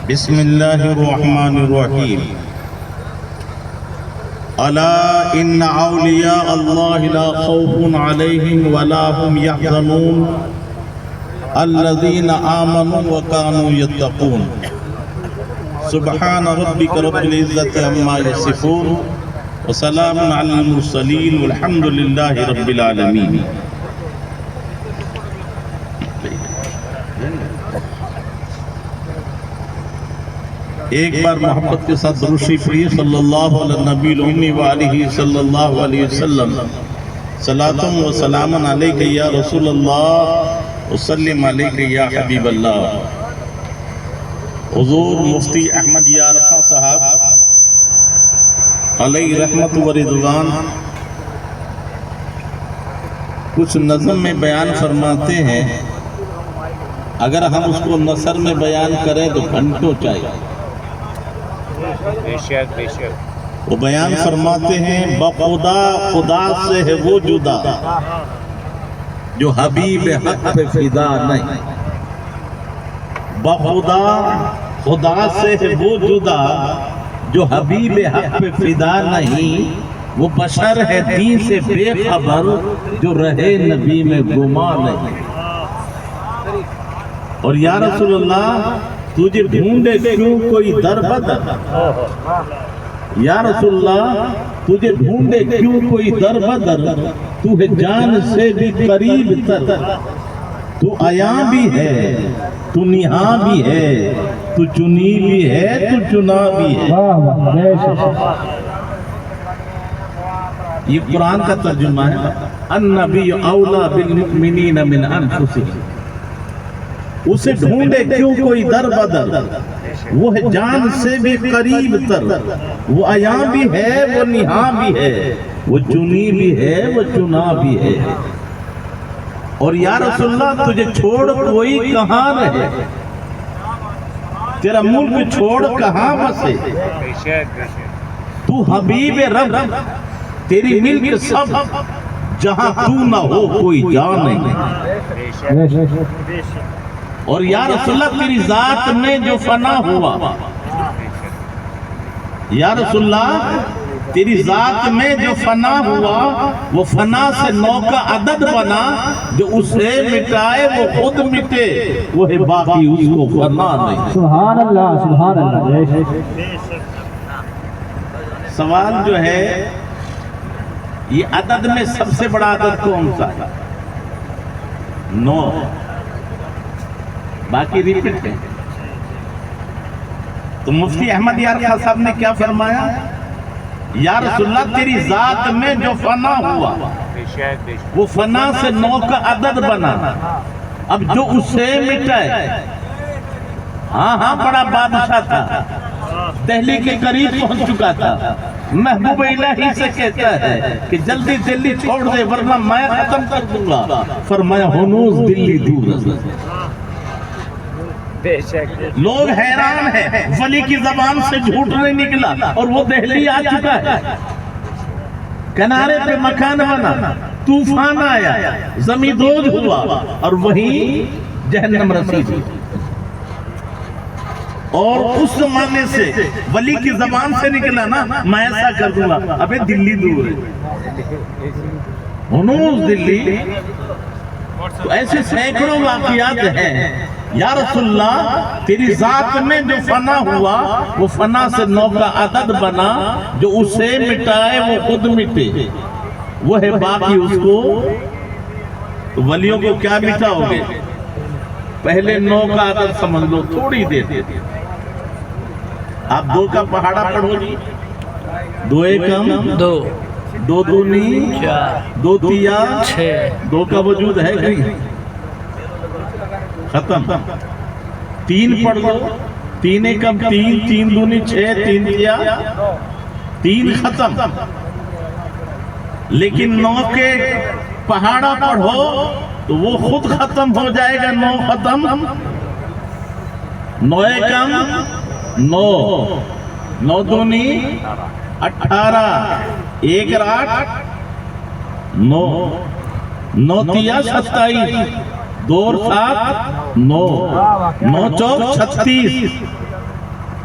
بسم اللہ الرحمن الرحیم الا ان اولیاء اللہ لا خوف علیہم ولا هم يحزنون الذین آمنوا وكانوا يتقون سبحان ربک رب العزت عما یصفون وسلام علی المرسلین والحمد للہ رب العالمین۔ ایک بار محبت کے ساتھ درود شریف پڑھیے صلی اللہ علیہ نبی الامی وآلہ صلی اللہ علیہ وسلم۔ صلاۃ و سلام علیک یا رسول اللہ وسلم علیک یا حبیب اللہ۔ حضور مفتی احمد یارخان صاحب علیہ رحمت و رضوان کچھ نظم میں بیان فرماتے ہیں، اگر ہم اس کو نثر میں بیان کریں تو گھنٹوں چاہیے۔ وہ بیان فرماتے ہیں بخدا خدا سے ہے وہ جدا جو حبیب حق پہ فدا نہیں، بخدا خدا سے ہے وہ جدا جو حبیب حق پہ فدا نہیں، وہ بشر ہے دین سے بے خبر جو رہے نبی میں گما نہیں۔ اور یا رسول اللہ تجھے ڈھونڈے کیوں کوئی در بدر، یا رسول اللہ تجھے ڈھونڈے کیوں کوئی در بدر، تو ہے جان سے بھی قریب تر، تو عیاں بھی ہے تو نہاں بھی ہے، تو چنی بھی ہے تو چنا بھی ہے۔ یہ قرآن کا ترجمہ ہے۔ النبی اولا بالمؤمنین من انفسہم، اسے ڈھونڈے کیوں کوئی در بدر، وہ ہے جان سے بھی قریب تر، وہ عیاں بھی ہے وہ نہاں بھی ہے، وہ چنی بھی ہے وہ چنا بھی ہے۔ اور یا رسول اللہ تجھے چھوڑ کوئی کہاں رہے، تیرا ملک چھوڑ کہاں بسے، تو حبیب رب تیری ملک سب، جہاں تو نہ ہو کوئی جان نہیں۔ اور یا رسول اللہ تیری ذات میں جو فنا ہوا، یا رسول اللہ تیری ذات میں جو فنا ہوا، وہ فنا سے نو کا عدد بنا، جو اسے مٹائے وہ خود مٹے، وہ ہے باقی اس کو فنا نہیں۔ سبحان اللہ سبحان اللہ۔ سوال جو ہے یہ عدد میں سب سے بڑا عدد کون سا ہے؟ 9، باقی ریپیٹ ہے۔ تو مفتی احمد یارخان صاحب نے کیا فرمایا؟ یا رسول اللہ تیری ذات میں جو فنا ہوا، وہ فنا سے 9 کا عدد بنا، اب جو اسے مٹائے، ہاں بڑا بادشاہ تھا، دہلی کے قریب پہنچ چکا تھا، محبوب الہی سے کہتا ہے کہ جلدی دلی چھوڑ دے ورنہ میں ختم کر دوں گا، فرمایا ہنوز دلی دور ہے۔ لوگ حیران ہیں، ولی کی زبان سے جھوٹ نہیں نکلا اور وہ دہلی آ چکا ہے، کنارے پہ مکان بنا، طوفان آیا، زمین دوز ہوا اور وہیں جہنم رسید۔ اور اس زمانے سے ولی کی زبان سے نکلا نا میں ایسا کر دوں گا، ابے دلی دور ہے، ہنوز دلی۔ تو ایسے سینکڑوں واقعات ہیں۔ یا رسول اللہ تیری ذات میں جو فنا ہوا، وہ فنا سے 9 کا عدد بنا، جو اسے مٹائے وہ خود مٹے، وہ ہے باقی اس کو۔ ولیوں کو کیا مٹاؤ گے؟ پہلے 9 کا عدد سمجھ لو، تھوڑی دیر۔ آپ 2 کا پہاڑا پڑھو جی، 2 ایکم 2، 2 دونی 4، 2 تیا 6، 2 کا وجود ہے کہیں؟ ختم۔ 3 پڑھ لو، 3 ایکم 3، 3 دونی 6، 3 تیا 3، ختم۔ لیکن 9 کے پہاڑا پڑھو تو وہ خود ختم ہو جائے گا، 9 ختم۔ 9 ایکم 9، 9 دونی 18، 1 8 9، 9 تیا 27، 2 اور 7 9، 9 چوک 36،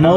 9,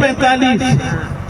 45,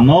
9,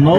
9,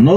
9,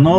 9,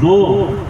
2,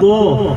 2,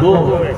2,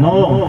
9,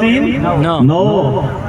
3 9,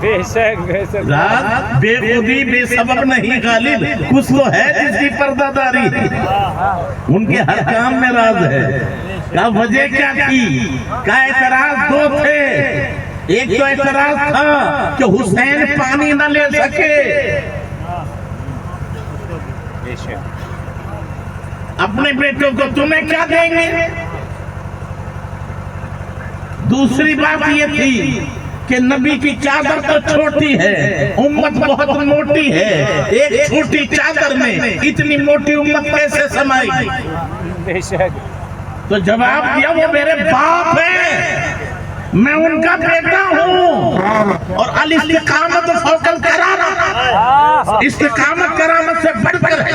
بے شک بے شک راز بے خودی بے سبب نہیں غالب، کچھ تو ہے جس کی پردہ داری، ان کے ہر کام میں راز ہے۔ کیا وجہ کیا تھی؟ کیا اعتراض دو تھے، ایک تو اعتراض تھا کہ حسین پانی نہ لے سکے، بے شک اپنے بیٹوں کو تمہیں کیا دیں گے۔ دوسری بات یہ تھی کہ نبی کی چادر تو چھوٹی ہے، امت بہت موٹی ہے، ایک چھوٹی چادر میں اتنی موٹی امت کیسے سمائے گی؟ بے شک تو جواب دیا وہ میرے باپ ہیں، میں ان کا بیٹا ہوں، اور الاستقامت فوق القرامہ، استقامت کرامت سے بڑھ کر ہے۔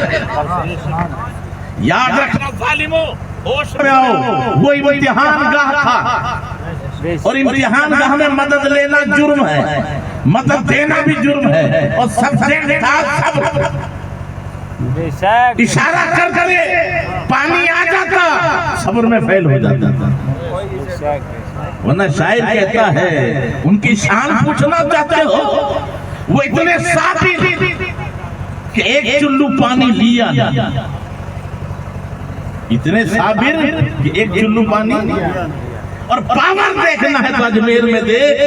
یاد رکھنا ظالموں، ہوش میں آؤ، وہ امتحان گاہ تھا، اور امتحان گاہ میں مدد لینا جرم ہے، مدد دینا بھی جرم ہے، اور سب سے خاص بے شک اشارہ کر کرے پانی آ جاتا، صبر میں فیل ہو جاتا تھا۔ بے شک ورنہ شاعر کہتا ہے ان کی شان پوچھنا چاہتے ہو، وہ اتنے صابر کہ ایک چلو پانی لیا نہ، اتنے صابر کہ ایک چلو پانی لیا، اور پاور دیکھنا ہے تو اجمیر میں دیکھ،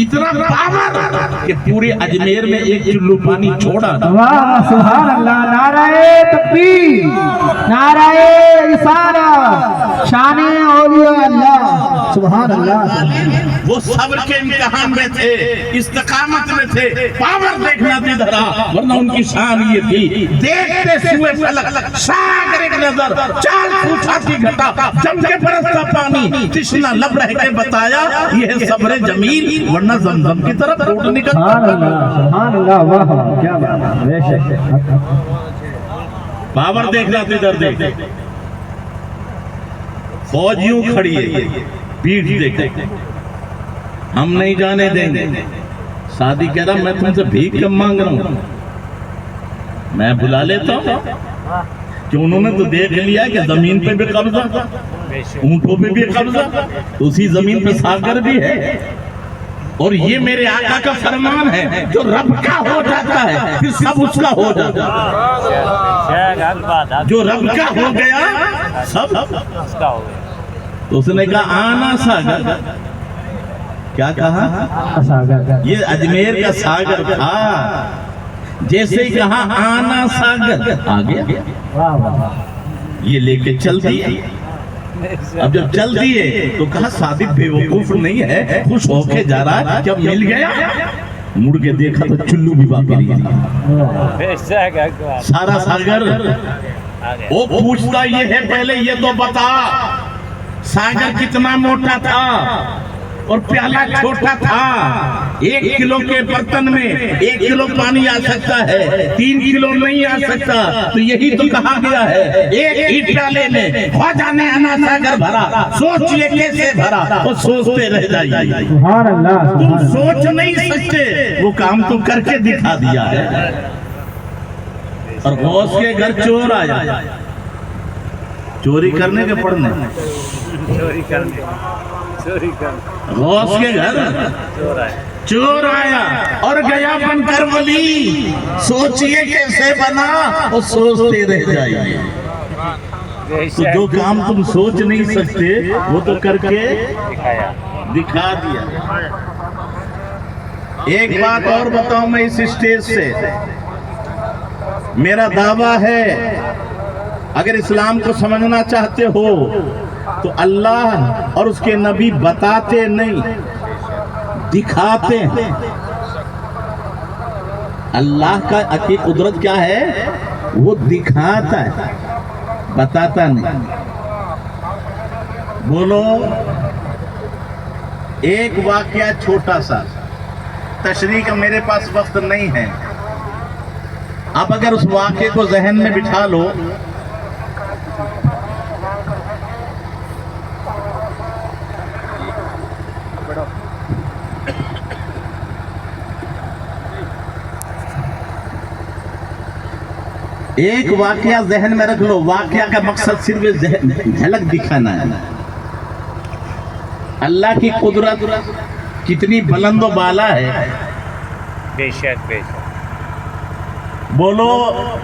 اتنا پاور کہ پورے اجمیر میں ایک چلو پانی چھوڑا۔ واہ سبحان اللہ، نعرہ تکبیر، نعرہ رسالت، شان اولیاء اللہ، سبحان اللہ۔ وہ صبر کے امتحان میں تھے، استقامت میں تھے، پاور دیکھنا تھی دھرا، ورنہ ان کی شان یہ تھی دیکھتے سوئے فلک، ساگر ایک نظر، چال پوچھا تھی گھٹا، جم کے برستا پانی، تشنا لب رہ کے بتایا یہ ہے صبر جمیل، ورنہ زمزم کی طرف روٹ نکلتا۔ سبحان اللہ، واہ کیا بات ہے، بے شک پاور دیکھنا تھی در دیکھ، فوج یوں کھڑی ہے، پیٹھ دیکھ، ہم نہیں جانے دیں گے۔ سعدی کہہ رہا میں تم سے بھیک کم مانگ رہا ہوں، میں بلا لیتا ہوں، کہ انہوں نے تو دیکھ لیا کہ زمین پہ بھی قبضہ، اونٹوں پہ بھی قبضہ، تو اسی زمین پہ ساگر بھی ہے، اور یہ میرے آقا کا فرمان ہے جو رب کا ہو جاتا ہے پھر سب اس کا ہو جاتا ہے، جو رب کا ہو گیا سب اس کا ہو گیا۔ تو اس نے کہا آنا ساگر، کیا کہا؟ یہ اجمیر کا ساگر تھا، جیسے ہی کہا آنا ساگر آ گیا، یہ لے کے چل دیا۔ اب جب چل دیے تو کہا صادق بے وقوف نہیں ہے، خوش ہو کے جا رہا ہے، جب مل گیا مڑ کے دیکھا تو چلو بھی باقی نہیں، سارا ساگر۔ وہ پوچھتا یہ ہے پہلے یہ تو بتا ساگر کتنا موٹا تھا اور پیالہ چھوٹا تھا، 1 کلو کے برتن میں 1 کلو پانی آ سکتا ہے، 3 کلو نہیں آ سکتا، تو یہی تو کہا گیا ہے ایک ہی پیالے میں خواجہ نے انا ساگر بھرا، سوچئے کیسے بھرا، وہ سوچتے رہ جائیے۔ سبحان اللہ، تم سوچ نہیں سکتے، وہ کام تو کر کے دکھا دیا ہے۔ اور غوث کے گھر چور آیا، چوری کرنے کے پڑھنے، غوث کے گھر چور آیا اور گیا بن کر ولی، سوچئے کیسے بنا، وہ سوچتے رہ جائیے۔ تو جو کام تم سوچ نہیں سکتے وہ تو کر کے دکھا دیا۔ ایک بات اور بتاؤں میں اس اسٹیج سے، میرا دعویٰ ہے اگر اسلام کو سمجھنا چاہتے ہو تو اللہ اور اس کے نبی بتاتے نہیں دکھاتے ہیں۔ اللہ کی قدرت کیا ہے؟ وہ دکھاتا ہے، بتاتا نہیں۔ بولو ایک واقعہ چھوٹا سا، تشریح کا میرے پاس وقت نہیں ہے، اب اگر اس واقعے کو ذہن میں بٹھا لو، ایک واقعہ ذہن میں رکھ لو، واقعہ کا مقصد صرف جھلک دکھانا ہے۔ اللہ کی قدرت کتنی بلند و بالا ہے، بے شک بے شک بولو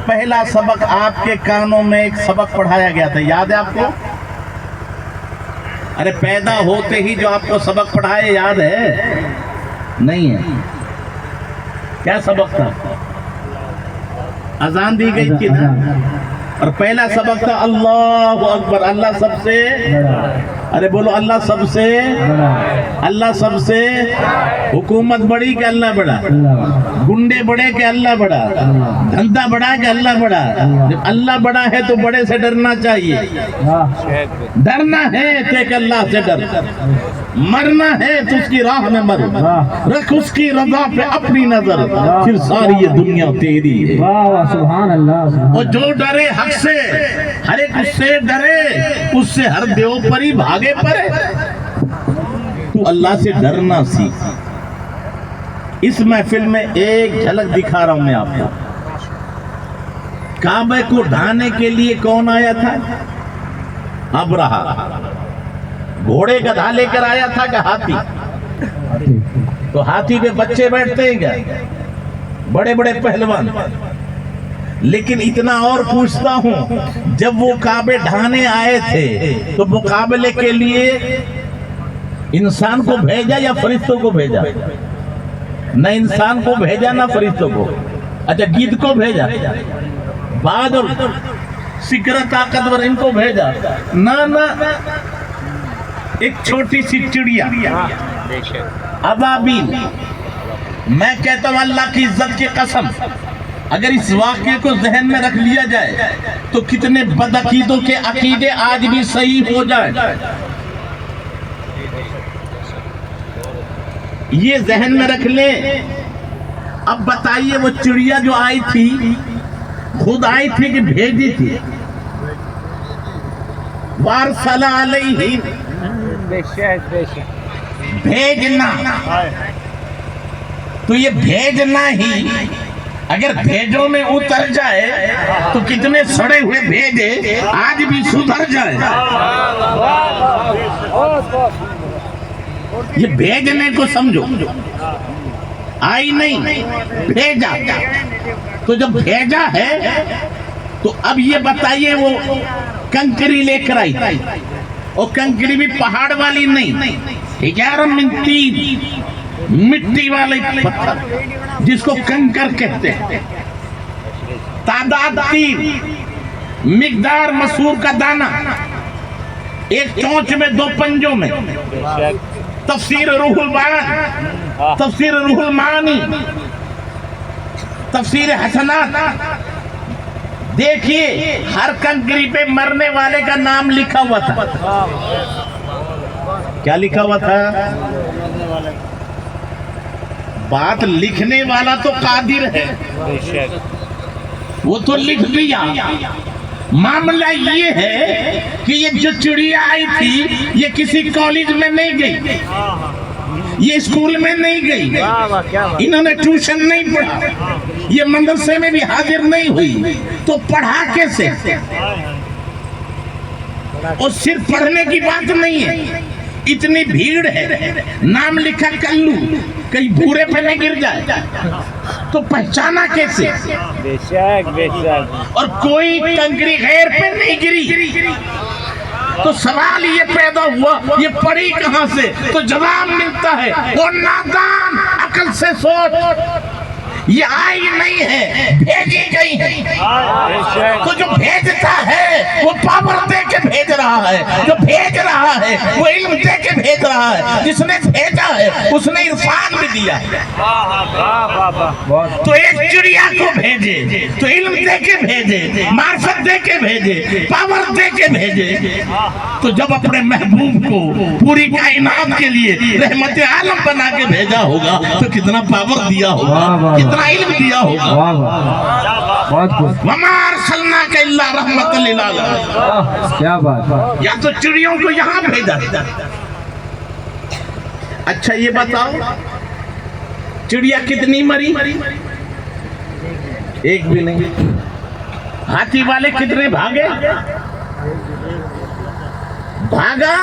پہلا سبق آپ کے کانوں میں ایک سبق پڑھایا گیا تھا، یاد ہے آپ کو؟ ارے پیدا ہوتے ہی جو آپ کو سبق پڑھائے یاد ہے؟ نہیں ہے۔ کیا سبق تھا؟ اذان دی گئی تھی نا، اور پہلا سبق تھا اللہ اکبر، اللہ سب سے، ارے بولو اللہ سب سے، اللہ سب سے، حکومت بڑی کہ اللہ بڑا، گنڈے بڑے کہ اللہ بڑا، دھندا بڑا کہ اللہ بڑا؟ جب اللہ بڑا ہے تو بڑے سے ڈرنا چاہیے، ڈرنا ہے تو ایک اللہ سے ڈر، مرنا ہے تو اس کی راہ میں مر، رکھ اس کی رضا پہ اپنی نظر، پھر ساری یہ دنیا تیری ہے۔ واہ واہ سبحان اللہ اور جو ڈرے حق سے، ہر ایک اس سے ڈرے، اس سے ہر دیو پری بھاگے پڑے۔ تو اللہ سے ڈرنا سیکھ۔ اس محفل میں ایک جھلک دکھا رہا ہوں میں آپ کو۔ کعبہ کو ڈھانے کے لیے کون آیا تھا؟ ابرہہ۔ گھوڑے گدھا لے کر آیا تھا کہ ہاتھی؟ تو ہاتھی پہ بچے بیٹھتے ہیں کیا؟ بڑے بڑے پہلوان۔ لیکن اتنا اور پوچھتا ہوں، جب وہ کعبے ڈھانے آئے تھے تو مقابلے کے لیے انسان کو بھیجا یا فرشتوں کو بھیجا؟ نہ انسان کو بھیجا نہ فرشتوں کو، اچھا گدھ کو بھیجا، بہادر سکرہ طاقتور ان کو بھیجا؟ نہ ایک چھوٹی سی چڑیا ابابیل۔ میں کہتا ہوں اللہ کی عزت کی قسم، اگر اس واقعے کو ذہن میں رکھ لیا جائے تو کتنے بدعقیدوں کے عقیدے آج بھی صحیح ہو جائیں۔ یہ ذہن میں رکھ لیں۔ اب بتائیے وہ چڑیا جو آئی تھی خود آئی تھی کہ بھیجی تھی؟ وارسل علیہم، بے شک بے شک بھیجنا۔ تو یہ بھیجنا ہی اگر بھیجوں میں اتر جائے تو کتنے سڑے ہوئے بھیجے آج بھی سدھر جائے۔ یہ بھیجنے کو سمجھو، آئی نہیں بھیجا۔ تو جب بھیجا ہے تو اب یہ بتائیے وہ کنکری لے کر آئی، اور کنکری بھی پہاڑ والی نہیں، حجارہ من طین، مٹی والے پتھر جس کو کنکر کہتے ہیں، تعداد 3، مقدار مسور کا دانہ، ایک چونچ میں 2 پنجوں میں۔ تفسیر روح البیان، تفسیر روح المعانی، تفسیر حسنات، دیکھیے ہر کنکری پہ مرنے والے کا نام لکھا ہوا تھا۔ کیا لکھا ہوا تھا؟ بات لکھنے والا تو قادر ہے، وہ تو لکھ دیا۔ معاملہ یہ ہے کہ یہ جو چڑیا آئی تھی یہ کسی کالج میں نہیں گئی، یہ اسکول میں نہیں گئی، انہوں نے ٹیوشن نہیں پڑھا، یہ مدرسے میں بھی حاضر نہیں ہوئی، تو پڑھا کیسے؟ اور صرف پڑھنے کی بات نہیں ہے، اتنی بھیڑ ہے، نام لکھا کلو، کہیں بھورے پہ نہیں گر جائے تو پہچانا کیسے؟ بے شک بے شک اور کوئی کنکری غیر پہ نہیں گری، تو سوال یہ پیدا ہوا یہ پڑی کہاں سے؟ تو جواب ملتا ہے وہ نادان عقل سے سوچ، یہ آئی نہیں ہے، بھیجی گئی ہے۔ تو جو بھیجتا ہے وہ پاور دے کے بھیج رہا ہے، جو بھیج رہا ہے وہ علم دے کے بھیج رہا ہے، جس نے بھیجا ہے اس نے عرفان بھی دیا ہے۔ تو ایک چڑیا کو بھیجے تو علم دے کے بھیجے، معرفت دے کے بھیجے، پاور دے کے بھیجے، تو جب اپنے محبوب کو پوری کائنات کے لیے رحمت عالم بنا کے بھیجا ہوگا تو کتنا پاور دیا ہوگا، کتنا علم دیا ہوگا۔ وَمَا أَرْسَلْنَاكَ إِلَّا رَحْمَةً لِلْعَالَمِينَ۔ کیا بات ہے۔ یا تو چڑیوں کو یہاں بھیجا۔ اچھا یہ بتاؤ چڑیا کتنی مری؟ ایک بھی نہیں۔ ہاتھی والے کتنے بھاگے؟ بھاگا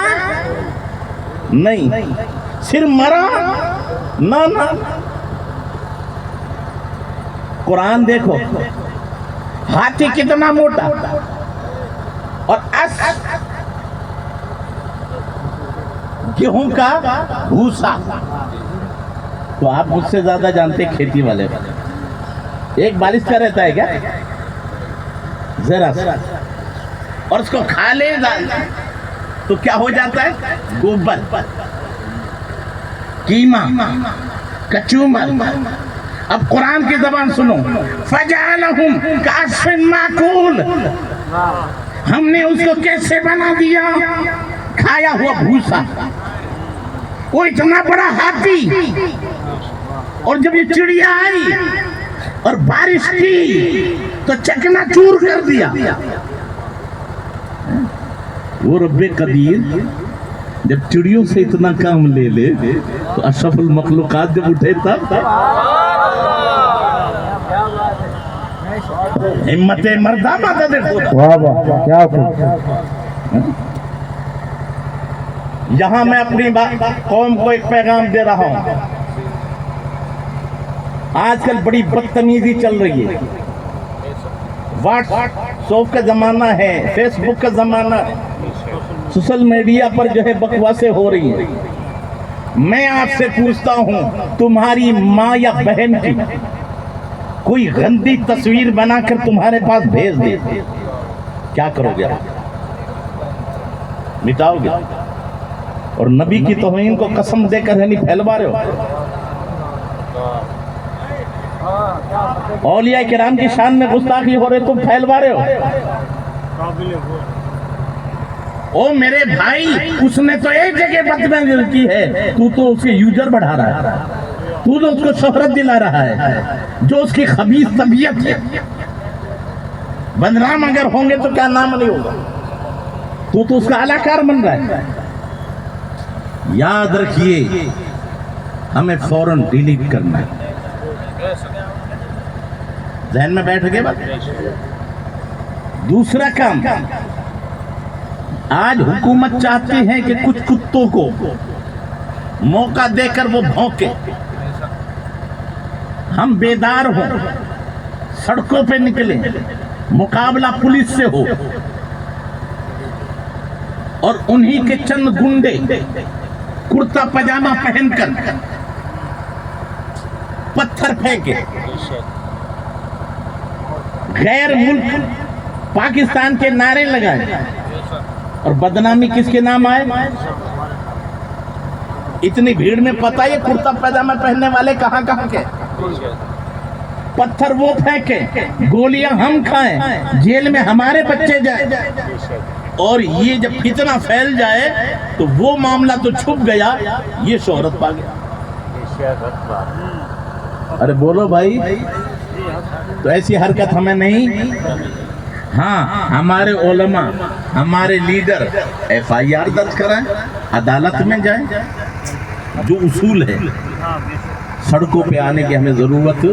نہیں، صرف مرا نہ۔ قرآن دیکھو ہاتھی کتنا موٹا اور اس گیہوں کا بھوسا. تو آپ مجھ سے زیادہ جانتے کھیتی والے. ایک بارش کا رہتا ہے کیا ذرا سا اور اس کو کھا لے تو کیا ہو جاتا ہے گوبر قیمہ کچومر. اب قرآن کی زبان سنو فَجَعَلَهُمْ كَعَصْفٍ مَّأْكُولٍ ہم نے اس کو کیسے بنا دیا کھایا ہوا بھوسا. وہ اتنا بڑا ہاتھی اور جب یہ چڑیا آئی اور بارش کی تو چکنا چور کر دیا. وہ رب قدیر جب چڑیوں سے اتنا کام لے لے تو اشرف المخلوقات جب اٹھے تب ہمت مردہ مدد خدا. واہ واہ کیا خوب. یہاں میں اپنی قوم کو ایک پیغام دے رہا ہوں. آج کل بڑی بدتمیزی چل رہی ہے. واٹس ایپ کا زمانہ ہے, فیس بک کا زمانہ, سوشل میڈیا پر جو ہے بکواسیں ہو رہی ہیں. میں آپ سے پوچھتا ہوں تمہاری ماں یا بہن کی کوئی گندی تصویر بنا کر تمہارے پاس بھیج دے کیا کرو گے؟ مٹاؤ گے؟ اور نبی کی توہین کو قسم دے کر نہیں پھیلوا رہے ہو. اولیاء کرام کی شان میں گستاخی ہو رہے تم پھیلوا رہے ہو. او میرے بھائی اس نے تو ایک جگہ بدنامی کی ہے, تو اس کے یوزر بڑھا رہا ہے, تو اس کو شہرت دلا رہا ہے. جو اس کی خبیث طبیعت ہے بدنام اگر ہوں گے تو کیا نام نہیں ہوگا. تو اس کا علاقار بن رہا ہے. یاد رکھیے ہمیں فوراً ڈیلیٹ کرنا ہے. ذہن میں بیٹھ گئے بات. دوسرا کام, آج حکومت چاہتی ہے کہ کچھ کتوں کو موقع دے کر وہ بھونکے, ہم بیدار ہوں, سڑکوں پہ نکلیں, مقابلہ پولیس سے ہو اور انہی کے چند گنڈے کرتا پجامہ پہن کر پتھر پھینکے, غیر ملک پاکستان کے نعرے لگائے اور بدنامی کس کے نام آئے؟ اتنی بھیڑ میں پتہ ہے کرتا پجامہ پہننے والے کہاں کہاں کے. پتھر وہ پھینکے, گولیاں ہم کھائیں, جیل میں ہمارے بچے جائیں, اور یہ جب فتنہ پھیل جائے تو وہ معاملہ تو چھپ گیا, یہ شہرت پا گیا. ارے بولو بھائی, تو ایسی حرکت ہمیں نہیں. ہاں ہمارے علماء, ہمارے لیڈر ایف آئی آر درج کرائیں, عدالت میں جائیں, جو اصول ہے سڑکوں پہ آنے کی ہمیں ضرورت.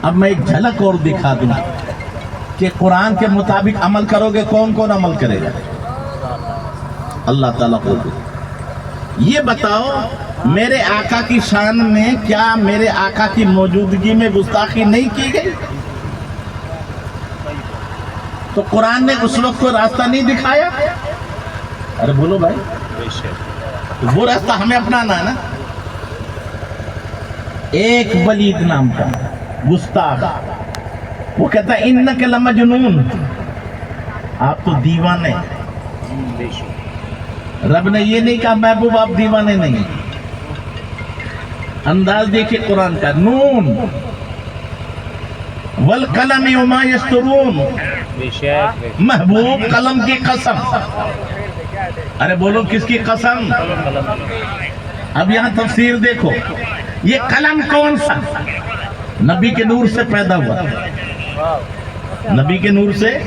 اب میں ایک جھلک اور دکھا دوں کہ قرآن کے مطابق عمل کرو گے کون کون عمل کرے گا. اللہ تعالیٰ کو یہ بتاؤ میرے آقا کی شان میں کیا میرے آقا کی موجودگی میں گستاخی نہیں کی گئی؟ تو قرآن نے اس وقت کو راستہ نہیں دکھایا؟ ارے بولو بھائی, وہ راستہ ہمیں اپنانا ہے نا. ایک ولید نام کا گستاخ, وہ کہتا ہے انک لمجنون, آپ تو دیوانے. رب نے یہ نہیں کہا محبوب آپ دیوانے نہیں. انداز دیکھیں قرآن کا, نون والقلم وما یسطرون, محبوب قلم کی قسم. ارے بولو کس کی قسم؟ اب یہاں تفسیر دیکھو, یہ قلم کون سا؟ نبی کے نور سے پیدا ہوا, نبی کے نور سے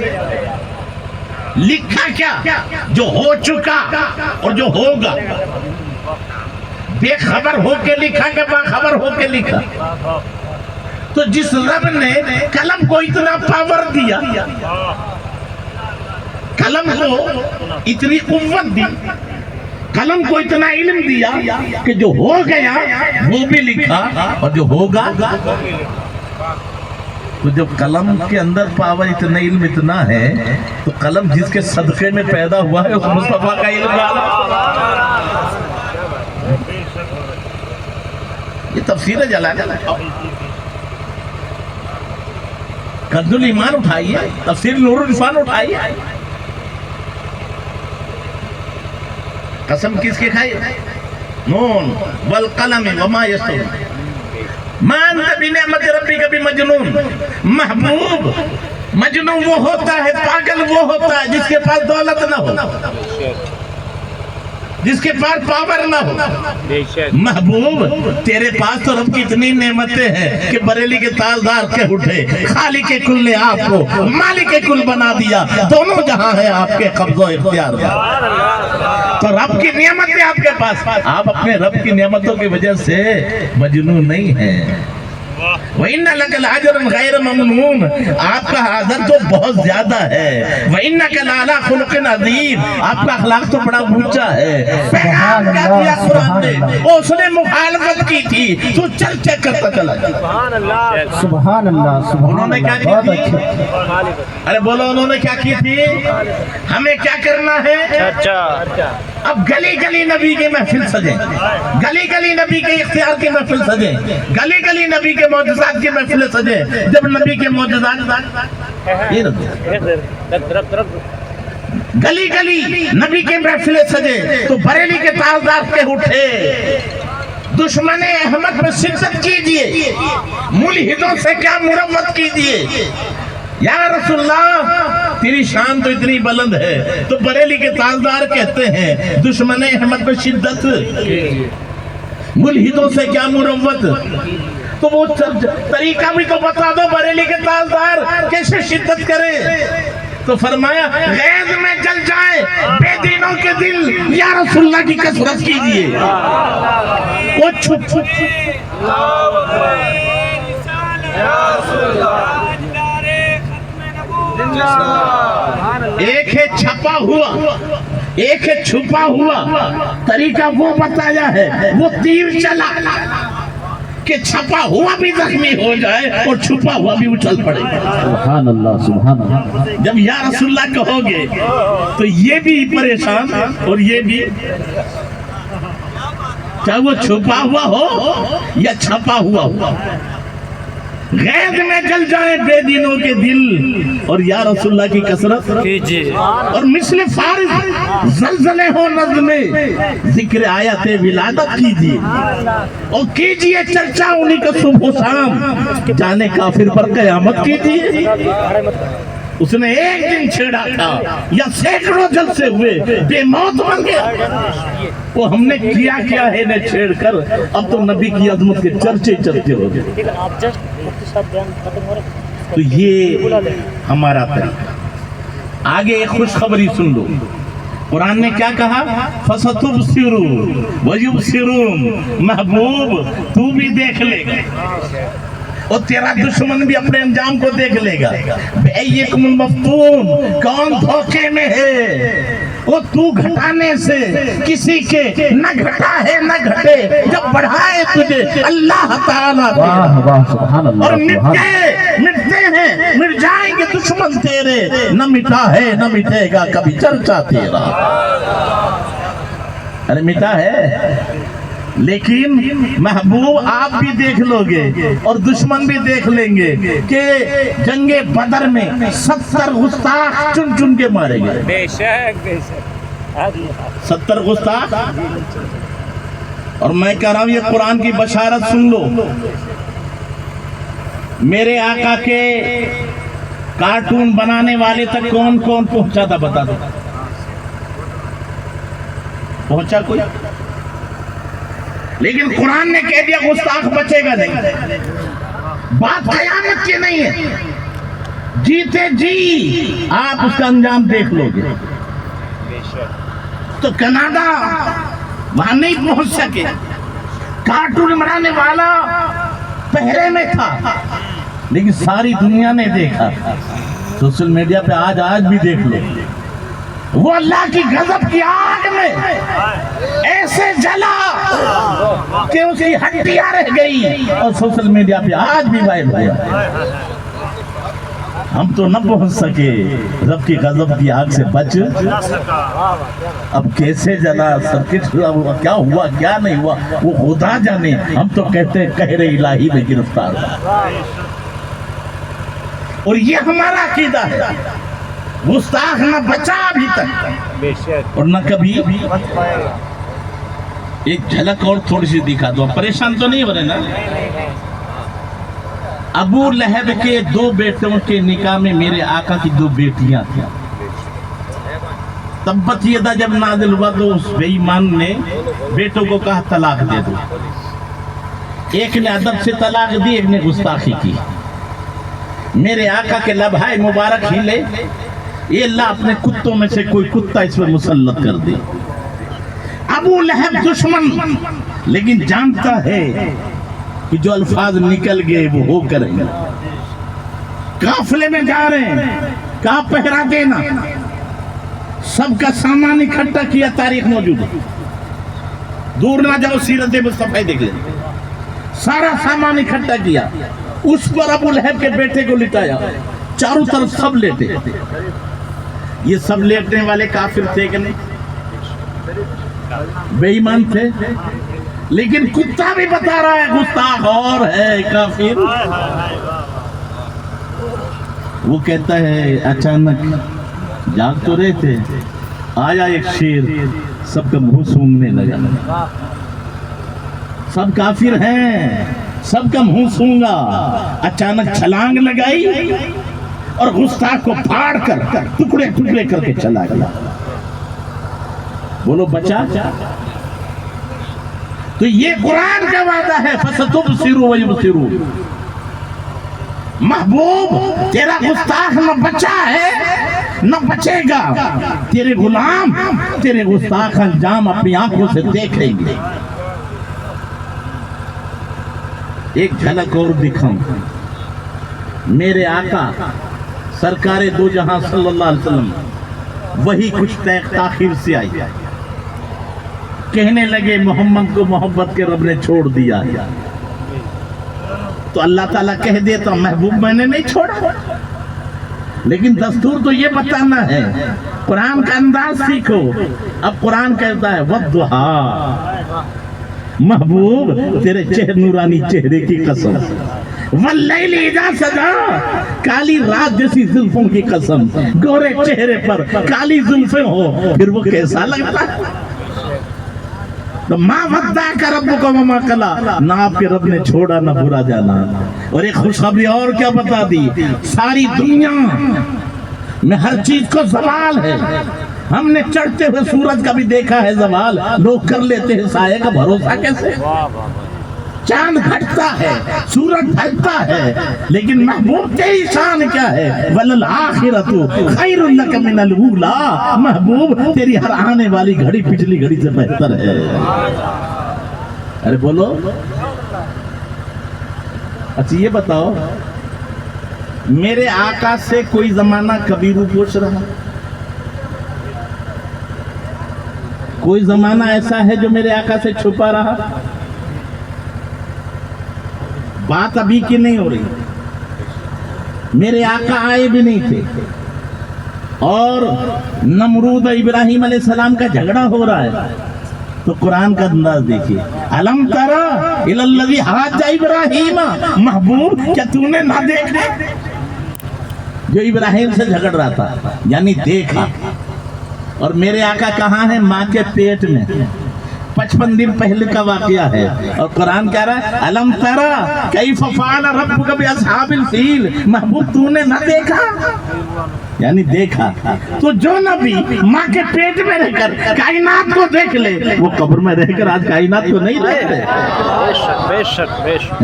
لکھا کیا؟ جو ہو چکا اور جو ہوگا. بے خبر ہو کے لکھا کہ باخبر ہو کے لکھا؟ تو جس رب نے قلم کو اتنا پاور دیا, قلم کو اتنی قوت دی, قلم کو اتنا علم دیا کہ جو ہو گیا وہ بھی لکھا اور جو ہوگا. تو جب قلم کے اندر پاور اتنا علم اتنا ہے تو قلم جس کے صدقے میں پیدا ہوا ہے اس مصطفیٰ کا علم یہ تفسیر جلال کنز الایمان اٹھائیے، تفسیر نور العرفان اٹھائیے. قسم کس کے کھائی؟ نون والقلم وما یسطرون ما انت بنعمت ربک بمجنون. محبوب مجنون وہ ہوتا ہے، پاگل وہ ہوتا ہے جس کے پاس دولت نہ ہو، جس کے پاس پاور نہ ہو. محبوب تیرے پاس تو رب کی اتنی نعمتیں ہیں کہ بریلی کے تاجدار کے اٹھے، خالق کل نے آپ کو مالک کل بنا دیا، دونوں جہاں ہیں آپ کے قبض و اختیار میں. تو رب کی نعمتیں آپ کے پاس، آپ اپنے رب کی نعمتوں کی وجہ سے مجنون نہیں ہیں. وَإِنَّ لَكَ لَأَجْرًا غَيْرَ مَمْنُونٍ، آپ کا اجر تو بہت زیادہ ہے. وَإِنَّكَ لَعَلَىٰ خُلُقٍ عَظِيمٍ، آپ کا اخلاق تو بڑا اونچا ہے. پیغام کیا دیا قرآن نے؟ اس نے مخالفت کی تھی تو چل چل کرتا چلا گیا. سبحان اللہ انہوں نے کیا کی تھی؟ ارے بولو انہوں نے کیا کی تھی؟ ہمیں کیا کرنا ہے؟ اب گلی گلی نبی کی محفل سجیں، گلی گلی نبی کے اختیار کی محفل سجیں، گلی گلی نبی کے معجزات کی محفل سجیں. جب نبی کے معجزات گلی گلی نبی کے محفل سجیں تو بریلی کے تاجدار کے اٹھے. دشمن احمد میں شدت کیجئے، ملحدوں سے کیا مروت کیجئے. یا رسول اللہ تیری شان تو اتنی بلند ہے، تو بریلی کے تاجدار کہتے ہیں دشمن احمد میں شدت، ملحدوں سے کیا مروت. تو وہ طریقہ بھی تو بتا دو بریلی کے تاجدار کیسے شدت کرے. تو فرمایا غیظ میں جل جائے بے دینوں کے دل، یا رسول اللہ کی کثرت کیجئے. وہ چھپ چھپ ایک ہے چھپا ہوا، ایک ہے چھپا ہوا. طریقہ وہ بتایا ہے، وہ تیر چلا کہ چھپا ہوا بھی زخمی ہو جائے اور چھپا ہوا بھی اچھل پڑے. سبحان اللہ سبحان اللہ. جب یا رسول اللہ کہو گے تو یہ بھی پریشان اور یہ بھی، چاہے وہ چھپا ہوا ہو یا چھپا ہوا ہو. غیظ میں جل جائیں بے دینوں کے دل اور یا رسول اللہ کی کثرت کیجئے. اور مثل فارس زلزلے ہو نظم میں ذکر آیت ولادت کیجئے، اور کیجئے چرچا انہی کا صبح و شام، جانے کافر پر قیامت کیجئے. اس نے ایک دن چھیڑا تھا یا سینکڑوں جلسے ہوئے بے موت بن گیا. وہ ہم نے کیا کیا ہے انہیں چھیڑ کر، اب تو نبی کی عظمت کے چرچے چرچے ہو گئے. تو یہ ہمارا طریقہ. آگے ایک خوشخبری سن لو. قرآن نے کیا کہا؟ فَسَتُبْصِرُ وَيُبْصِرُونَ. محبوب تو بھی دیکھ لے گا اور تیرا دشمن بھی اپنے انجام کو دیکھ لے گا. بِأَيِّكُمُ الْمَفْتُونُ، کون دھوکے میں ہے. وہ تو گھٹانے سے کسی کے نہ گھٹا ہے نہ گھٹے، جب بڑھائے تجھے اللہ تعالیٰ اور مٹتے ہیں مٹ جائیں گے دشمن تیرے. نہ مٹا ہے نہ مٹے گا کبھی چرچا تیرا. ارے مٹا ہے لیکن محبوب آپ بھی دیکھ لو گے اور دشمن بھی دیکھ لیں گے کہ جنگ بدر میں 70 گستاخ چن چن کے مارے گئے. بے شک 70 گستاخ. اور میں کہہ رہا ہوں یہ قرآن کی بشارت سن لو. میرے آقا کے کارٹون بنانے والے تک کون کون پہنچا تھا بتا دو. پہنچا کوئی؟ لیکن قرآن نے کہہ دیا گستاخ بچے گا نہیں. بات قیامت کی نہیں ہے، جیتے جی آپ اس کا انجام دیکھ لو گے. تو کینیڈا وہاں نہیں پہنچ سکے. کارٹون بنانے والا پہرے میں تھا لیکن ساری دنیا نے دیکھا. سوشل میڈیا پہ آج بھی دیکھ لو. وہ اللہ کی غضب کی آگ میں ایسے جلا کہ اس کی ہڈیاں رہ گئی اور سوشل میڈیا پہ آج بھی وائرل ہوا. ہم تو نہ پہنچ سکے رب کی غضب کی آگ سے بچ اب کیسے جلا سرکٹ ہوا کیا ہوا کیا نہیں ہوا وہ خدا جانے ہم تو کہتے ہیں قہر الہی میں گرفتار اور یہ ہمارا عقیدہ ہے گستاخ نہ بچا ابھی تک اور نہ کبھی ایک جھلک اور تھوڑی سی دکھا دو پریشان تو نہیں ہو رہے نا ابو لہب کے 2 بیٹوں کے نکاح میں میرے آقا کی 2 بیٹیاں تھیں تبت یدا جب نازل ہوا تو اس بے ایمان نے بیٹوں کو کہا طلاق دے دو ایک نے ادب سے طلاق دی ایک نے گستاخی کی میرے آقا کے لبھائے مبارک ہلے یہ اللہ اپنے کتوں میں سے کوئی کتا اس پر مسلط کر دے ابو لہب دشمن لیکن جانتا ہے کہ جو الفاظ نکل گئے وہ ہو کریں گے قافلے میں جا رہے ہیں کہاں پہرا دینا سب کا سامان اکٹھا کیا تاریخ موجود ہے دور نہ جاؤ سیرت مصطفیٰ دیکھ لیں سارا سامان اکٹھا کیا اس پر ابو لہب کے بیٹے کو لٹایا چاروں طرف سب لیٹے یہ سب لیٹنے والے کافر تھے کہ نہیں بے ایمان تھے لیکن کتا بھی بتا رہا ہے گستاخ اور ہے کافر وہ کہتا ہے اچانک جاگ تو رہے تھے آیا ایک شیر سب کا منہ سونگنے لگا سب کافر ہیں سب کا منہ سونگا اچانک چھلانگ لگائی اور گستاخ کو پھاڑ کر ٹکڑے ٹکڑے کر کے چلا گیا بولو بچا تو یہ قرآن کا وعدہ ہے فَسَتُبْصِرُ وَيُبْصِرُ محبوب تیرا گستاخ نہ بچا ہے نہ بچے گا تیرے غلام تیرے گستاخ انجام اپنی آنکھوں سے دیکھیں گے ایک جھلک اور دکھاؤں میرے آقا سرکار دو جہاں صلی اللہ علیہ وسلم وہی کچھ تاخیر سے آئی کہنے لگے محمد کو محبت کے رب نے چھوڑ دیا تو اللہ تعالیٰ کہہ دیتا محبوب میں نے نہیں چھوڑا لیکن دستور تو یہ بتانا ہے قرآن کا انداز سیکھو اب قرآن کہتا ہے وَالضُّحَىٰ محبوب تیرے نورانی چہرے کی قسم وَاللَّيْلِ اِذَا سَجَىٰ کالی رات جیسی زلفوں کی قسم گورے چہرے پر کالی زلفیں ہو پھر وہ کیسا لگتا ہے تو مَا وَدَّعَكَ رَبُّكَ وَمَا قَلَىٰ نہ آپ کے رب نے چھوڑا نہ برا جانا اور ایک خوشخبری اور کیا بتا دی ساری دنیا میں ہر چیز کو زوال ہے ہم نے چڑھتے ہوئے سورج کا بھی دیکھا ہے زوال لوگ کر لیتے ہیں سائے کا بھروسہ کیسے چاند گھٹتا ہے سورج ڈھلتا ہے لیکن محبوب تیری شان کیا ہے وَلَلْآخِرَةُ خَيْرٌ لَكَ مِنَ الْأُولَىٰ محبوب تیری ہر آنے والی گھڑی پچھلی گھڑی سے بہتر ہے ارے بولو اچھا یہ بتاؤ میرے آقا سے کوئی زمانہ کبھی رو پوچھ رہا کوئی زمانہ ایسا ہے جو میرے آقا سے چھپا رہا بات ابھی کی نہیں ہو رہی میرے آقا آئے بھی نہیں تھے اور نمرود ابراہیم علیہ السلام کا جھگڑا ہو رہا ہے تو قرآن کا انداز دیکھیے الم تری الی الذی حاج ابراہیم محبوب کیا تو نے نہ دیکھا جو ابراہیم سے جھگڑ رہا تھا یعنی دیکھا اور میرے آقا کہاں ہے ماں کے پیٹ میں 55 دن پہلے کا واقعہ ہے اور قرآن کہہ رہا ہے الم تری کیف فعل ربک باصحاب الفیل محبوب تو نے نہ دیکھا یعنی دیکھا تو جو نبی ماں کے پیٹ میں رہ کر کائنات کو دیکھ لے وہ قبر میں رہ کر آج کائنات کو نہیں رہے بے شک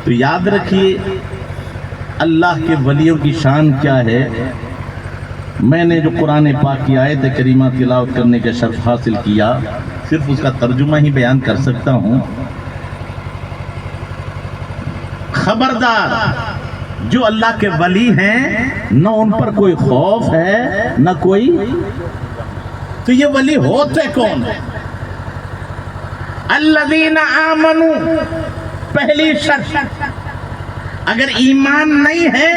تو یاد رکھیے اللہ کے ولیوں کی شان کیا ہے میں نے جو قرآن پاک کی آیت کریمہ تلاوت کرنے کا شرف حاصل کیا صرف اس کا ترجمہ ہی بیان کر سکتا ہوں خبردار جو اللہ کے ولی ہیں نہ ان پر کوئی خوف ہے نہ کوئی تو یہ ولی ہوتے کون ہیں الذین آمنوا پہلی شرط اگر ایمان نہیں ہے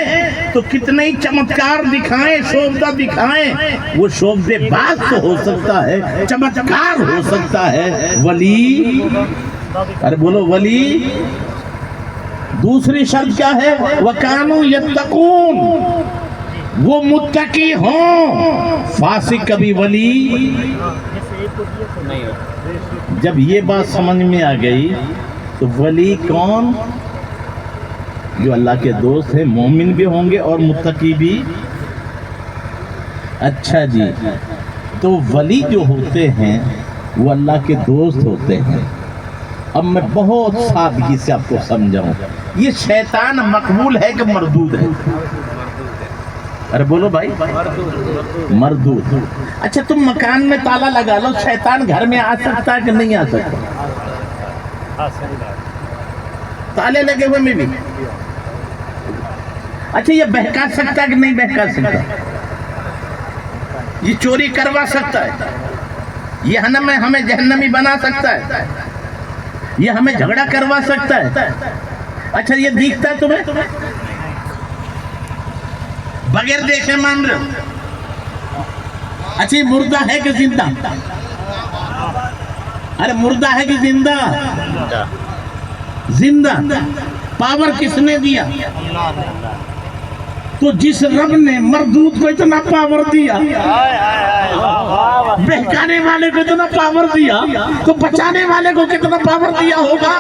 تو کتنے ہی چمتکار دکھائیں، شوبدہ دکھائیں، وہ شوبدے باز تو ہو سکتا ہے، چمتکار ہو سکتا ہے، ولی، ارے بولو ولی۔ دوسری شرط کیا ہے؟ وَكَانُوا يَتَّقُونَ، وہ متقی ہوں۔ فاسق کبھی ولی۔ جب یہ بات سمجھ میں آ گئی تو ولی کون؟ جو اللہ کے دوست ہیں، مومن بھی ہوں گے اور متقی بھی۔ اچھا جی، تو ولی جو ہوتے ہیں وہ اللہ کے دوست ہوتے ہیں۔ اب میں بہت سادگی سے آپ کو سمجھاؤں، یہ شیطان مقبول ہے کہ مردود ہے؟ ارے بولو بھائی، مردود۔ اچھا تم مکان میں تالا لگا لو، شیطان گھر میں آ سکتا ہے کہ نہیں آ سکتا؟ تالے لگے ہوئے میں بھی۔ اچھا یہ بہکا سکتا ہے کہ نہیں بہکا سکتا؟ یہ چوری کروا سکتا ہے، یہ ہمیں جہنمی بنا سکتا ہے، یہ ہمیں جھگڑا کروا سکتا ہے۔ اچھا یہ دیکھتا ہے تمہیں؟ بغیر دیکھے مان رہے ہو؟ اچھا یہ مردہ ہے کہ زندہ؟ ارے مردہ ہے کہ زندہ؟ زندہ۔ پاور کس نے دیا؟ تو جس رب نے مردود کو اتنا پاور دیا، بہکانے والے کو اتنا پاور دیا، تو بچانے والے کو کتنا پاور دیا ہوگا؟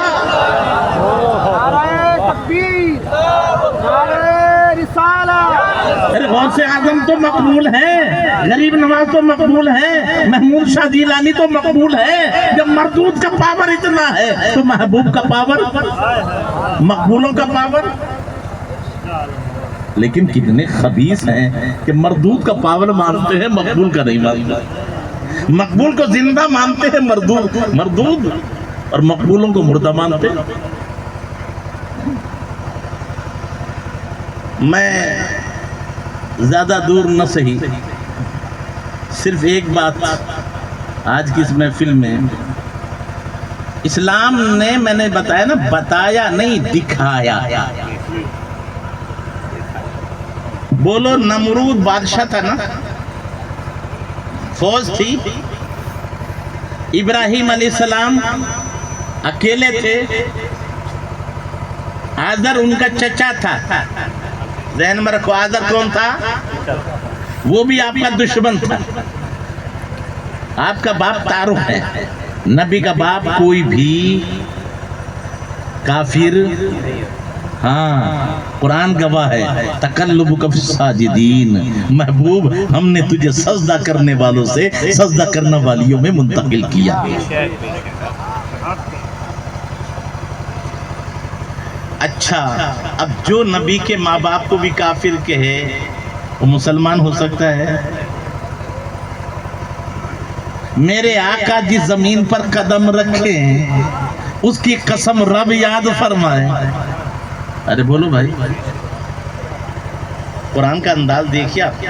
غوث اعظم تو مقبول ہے، غریب نواز تو مقبول ہے، محمود شاہ جیلانی تو مقبول ہے۔ جب مردود کا پاور اتنا ہے تو محبوب کا پاور، مقبولوں کا پاور۔ لیکن کتنے خبیث ہیں کہ مردود کا پاور مانتے ہیں، مقبول کا نہیں مانتے۔ مقبول کو زندہ مانتے ہیں، مردود اور مقبولوں کو مردہ مانتے ہیں۔ میں زیادہ دور نہ سہی، صرف ایک بات آج کی اس محفل میں، اسلام نے، میں نے بتایا نا، بتایا نہیں دکھایا۔ بولو نمرود بادشاہ تھا نا، فوج تھی، ابراہیم علیہ السلام اکیلے تھے، آزر ان کا چچا تھا، ذہن میں رکھو آزر کون تھا؟ وہ بھی آپ کا دشمن تھا۔ آپ کا باپ تارو ہے، نبی کا باپ کوئی بھی کافر، ہاں قرآن گواہ ہے، تقلبک فی الساجدین، محبوب ہم نے تجھے سجدہ کرنے والوں سے سجدہ کرنے والیوں میں منتقل کیا۔ اچھا اب جو نبی کے ماں باپ کو بھی کافر کہے وہ مسلمان ہو سکتا ہے؟ میرے آقا جس زمین پر قدم رکھیں اس کی قسم رب یاد فرمائے۔ ارے بولو بھائی، قرآن کا انداز دیکھیے آپ۔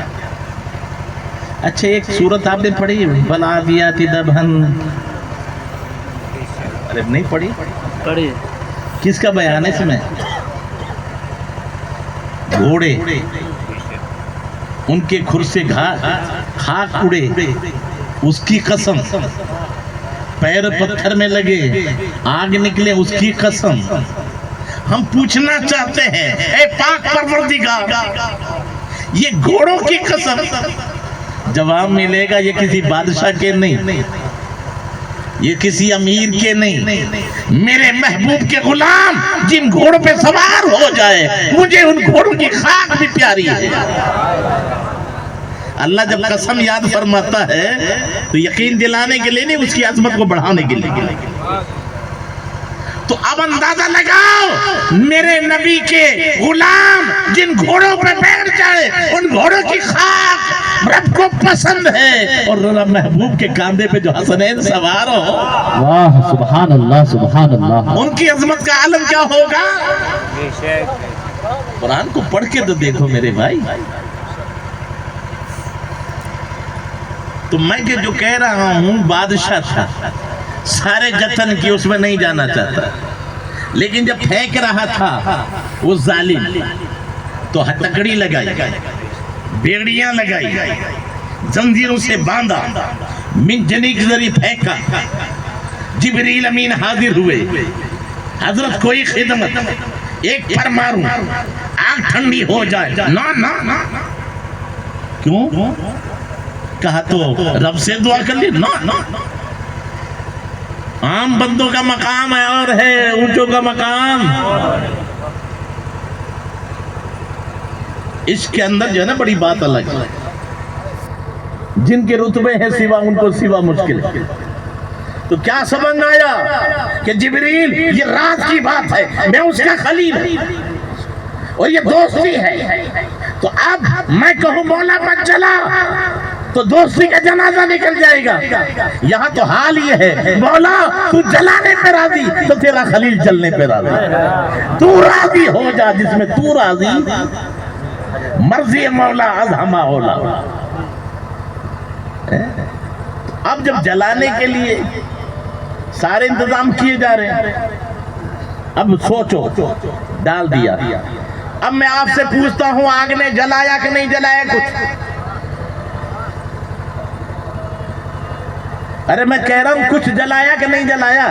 اچھا ایک سورت آپ نے پڑھی بلادیات دبہن؟ ارے نہیں پڑھی؟ پڑھی۔ کس کا بیان ہے اس میں؟ گھوڑے، ان کے کھر سے خاک اڑے، اس کی قسم، پیر پتھر میں لگے آگ نکلے، اس کی قسم۔ ہم پوچھنا چاہتے ہیں اے پاک پروردگار، یہ گھوڑوں کی قسم، جواب ملے گا یہ کسی بادشاہ کے نہیں، یہ کسی امیر کے نہیں، میرے محبوب کے غلام جن گھوڑوں پہ سوار ہو جائے مجھے ان گھوڑوں کی خاک بھی پیاری ہے۔ اللہ جب قسم یاد فرماتا ہے تو یقین دلانے کے لیے نہیں، اس کی عظمت کو بڑھانے کے لیے۔ تو اب اندازہ لگاؤ، میرے نبی کے غلام جن گھوڑوں پہ بیٹھ جائے ان گھوڑوں کی خاک رب کو پسند ہے، اور محبوب کے کاندھے پہ جو حسنین سوار ہو، واہ سبحان اللہ سبحان اللہ، ان کی عظمت کا عالم کیا ہوگا؟ قرآن کو پڑھ کے تو دیکھو میرے بھائی۔ تو میں جو کہہ رہا ہوں بادشاہ تھا، سارے جتن کی اس میں نہیں جانا چاہتا، لیکن جب پھینک رہا تھا وہ ظالم تو ہتکڑی لگائی، بیڑیاں لگائی، زنجیروں سے باندھا، منجنی کے ذریعے پھینکا، جبریل امین حاضر ہوئے، حضرت کوئی خدمت، ایک پر ماروں آگ ٹھنڈی ہو جائے، نا کیوں؟ کہا تو رب سے دعا کر لی، نا عام بندوں کا مقام ہے اور ہے اونچوں کا مقام، اس کے اندر جو ہے نا بڑی بات الگ ہے، جن کے رتبے ہیں سوا ان کو سوا مشکل ہے۔ تو کیا سمجھ آیا کہ جبریل یہ راز کی بات ہے، میں اس کا خلیل ہوں اور یہ دوستی ہے، تو اب میں کہوں مولا مت جلا تو دوستی کا جنازہ نکل جائے گا، یہاں تو حال یہ ہے مولا تو جلانے پہ راضی تو تیرا خلیل جلنے پہ راضی، تو راضی ہو جا جس میں تو راضی، مرضی مولا از ہما اولا۔ اب جب جلانے کے لیے سارے انتظام کیے جا رہے ہیں، اب سوچو ڈال دیا، اب میں آپ سے پوچھتا ہوں آگ نے جلایا کہ نہیں جلایا کچھ؟ ارے میں کہہ رہا ہوں کچھ جلایا کہ نہیں جلایا؟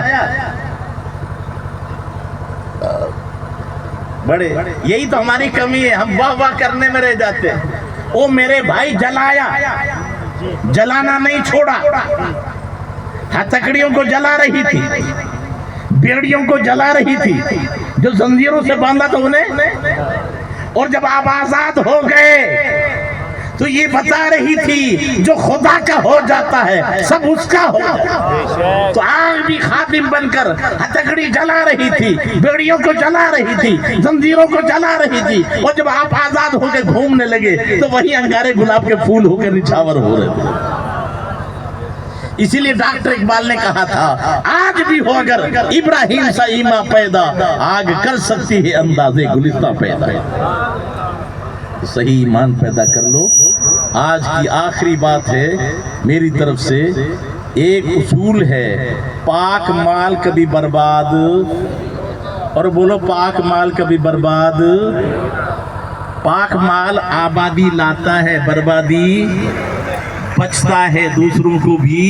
بڑے یہی تو ہماری کمی ہے، ہم واہ واہ کرنے میں رہ جاتے ہیں۔ او میرے بھائی جلایا، جلانا نہیں چھوڑا، ہتکڑیوں کو جلا رہی تھی، بیڑیوں کو جلا رہی تھی، جو زنجیروں سے باندھا تھا انہیں، اور جب آپ آزاد ہو گئے تو یہ بتا رہی تھی جو خدا کا ہو جاتا ہے سب اس کا ہو جاتا ہے۔ تو آج بھی خادم بن کر ہتکڑی جلا رہی تھی، بیڑیوں کو جلا رہی تھی، زنجیروں کو جلا رہی تھی، اور جب آپ آزاد ہو کے گھومنے لگے تو وہی انگارے گلاب کے پھول ہو کے نچھاور ہو رہے تھے۔ اسی لیے ڈاکٹر اقبال نے کہا تھا آج بھی ہو اگر ابراہیم سا ایماں پیدا، آگ کر سکتی ہے اندازے گلستہ پیدا۔ صحیح ایمان پیدا کر لو۔ آج کی آخری بات ہے میری طرف سے، ایک اصول ہے، پاک مال کبھی برباد، اور بولو پاک مال کبھی برباد، پاک مال آبادی لاتا ہے، بربادی بچتا ہے دوسروں کو بھی